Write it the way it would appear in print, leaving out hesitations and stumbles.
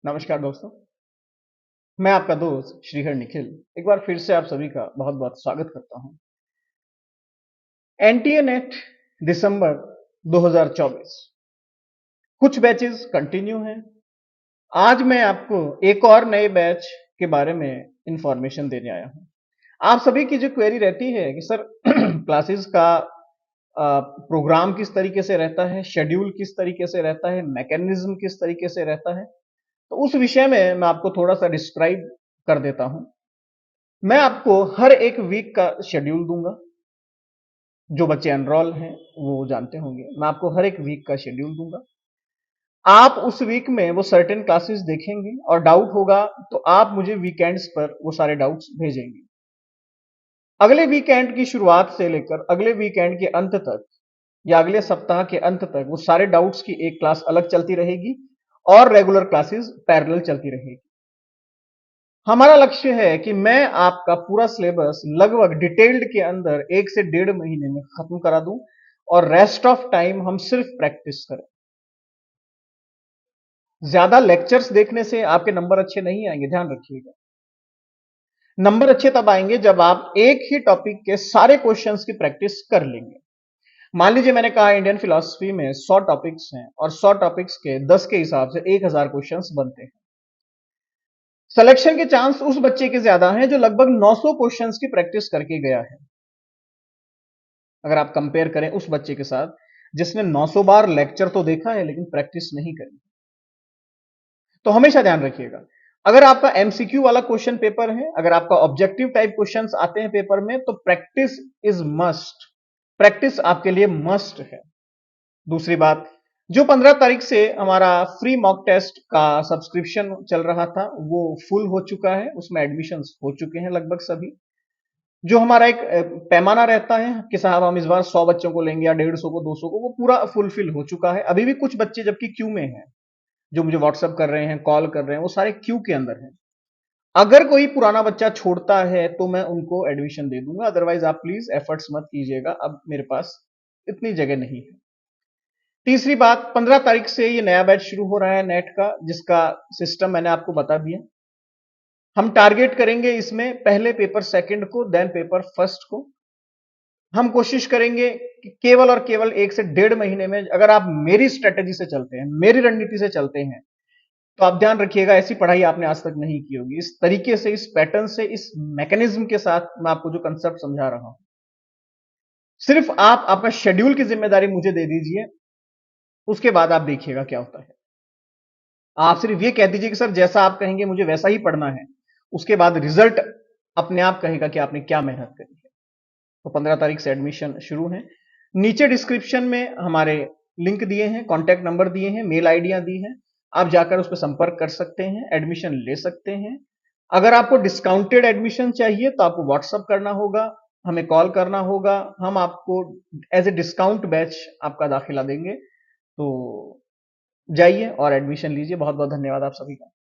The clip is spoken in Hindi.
नमस्कार दोस्तों। मैं आपका दोस्त श्रीहर निखिल एक बार फिर से आप सभी का बहुत बहुत स्वागत करता हूं। एनटीए नेट दिसंबर 2024 कुछ बैचेस कंटिन्यू हैं। आज मैं आपको एक और नए बैच के बारे में इंफॉर्मेशन देने आया हूं। आप सभी की जो क्वेरी रहती है कि सर क्लासेस का प्रोग्राम किस तरीके से रहता है, शेड्यूल किस तरीके से रहता है, मैकेनिज्म किस तरीके से रहता है, तो उस विषय में मैं आपको थोड़ा सा डिस्क्राइब कर देता हूं। मैं आपको हर एक वीक का शेड्यूल दूंगा। जो बच्चे एनरोल हैं वो जानते होंगे, मैं आपको हर एक वीक का शेड्यूल दूंगा। आप उस वीक में वो सर्टेन क्लासेस देखेंगे और डाउट होगा तो आप मुझे वीकेंड्स पर वो सारे डाउट्स भेजेंगे। अगले वीकेंड की शुरुआत से लेकर अगले वीकेंड के अंत तक या अगले सप्ताह के अंत तक वो सारे डाउट्स की एक क्लास अलग चलती रहेगी और रेगुलर क्लासेस पैरेलल चलती रहेगी। हमारा लक्ष्य है कि मैं आपका पूरा सिलेबस लगभग डिटेल्ड के अंदर 1 से 1.5 महीने में खत्म करा दूं और रेस्ट ऑफ टाइम हम सिर्फ प्रैक्टिस करें। ज्यादा लेक्चर्स देखने से आपके नंबर अच्छे नहीं आएंगे, ध्यान रखिएगा। नंबर अच्छे तब आएंगे जब आप एक ही टॉपिक के सारे क्वेश्चंस की प्रैक्टिस कर लेंगे। मान लीजिए मैंने कहा इंडियन फिलॉसफी में 100 टॉपिक्स हैं और 100 टॉपिक्स के 10 के हिसाब से 1000 क्वेश्चंस बनते हैं। सिलेक्शन के चांस उस बच्चे के ज्यादा हैं जो लगभग 900 क्वेश्चंस की प्रैक्टिस करके गया है। अगर आप कंपेयर करें उस बच्चे के साथ जिसने 900 बार लेक्चर तो देखा है लेकिन प्रैक्टिस नहीं करी। तो हमेशा ध्यान रखिएगा, अगर आपका एमसीक्यू वाला क्वेश्चन पेपर है, अगर आपका ऑब्जेक्टिव टाइप क्वेश्चंस आते हैं पेपर में, तो प्रैक्टिस इज मस्ट। प्रैक्टिस आपके लिए मस्ट है। दूसरी बात, जो 15 तारीख से हमारा फ्री मॉक टेस्ट का सब्सक्रिप्शन चल रहा था वो फुल हो चुका है, उसमें एडमिशंस हो चुके हैं लगभग सभी। जो हमारा एक पैमाना रहता है कि साहब हम इस बार 100 बच्चों को लेंगे या 150 को 200 को, वो पूरा फुलफिल हो चुका है। अभी भी कुछ बच्चे जबकि क्यू में हैं, जो मुझे व्हाट्सएप कर रहे हैं, कॉल कर रहे हैं, वो सारे क्यू के अंदर हैं। अगर कोई पुराना बच्चा छोड़ता है तो मैं उनको एडमिशन दे दूंगा, अदरवाइज आप प्लीज एफर्ट्स मत कीजिएगा, अब मेरे पास इतनी जगह नहीं है। तीसरी बात, 15 तारीख से ये नया बैच शुरू हो रहा है नेट का, जिसका सिस्टम मैंने आपको बता दिया। हम टारगेट करेंगे इसमें पहले पेपर सेकंड को, देन पेपर फर्स्ट को। हम कोशिश करेंगे कि केवल और केवल 1 से 1.5 महीने में, अगर आप मेरी स्ट्रेटेजी से चलते हैं, मेरी रणनीति से चलते हैं, तो आप ध्यान रखिएगा ऐसी पढ़ाई आपने आज तक नहीं की होगी। इस तरीके से, इस पैटर्न से, इस मैकेनिज्म के साथ मैं आपको जो कंसेप्ट समझा रहा हूं, सिर्फ आप आपका शेड्यूल की जिम्मेदारी मुझे दे दीजिए, उसके बाद आप देखिएगा क्या होता है। आप सिर्फ ये कह दीजिए कि सर जैसा आप कहेंगे मुझे वैसा ही पढ़ना है, उसके बाद रिजल्ट अपने आप कहेगा कि आपने क्या मेहनत करी है। तो 15 तारीख से एडमिशन शुरू है। नीचे डिस्क्रिप्शन में हमारे लिंक दिए हैं, कॉन्टैक्ट नंबर दिए हैं, मेल आईडियां दी हैं, आप जाकर उस पर संपर्क कर सकते हैं, एडमिशन ले सकते हैं। अगर आपको डिस्काउंटेड एडमिशन चाहिए तो आपको व्हाट्सअप करना होगा, हमें कॉल करना होगा, हम आपको एज ए डिस्काउंट बैच आपका दाखिला देंगे। तो जाइए और एडमिशन लीजिए। बहुत बहुत धन्यवाद आप सभी का।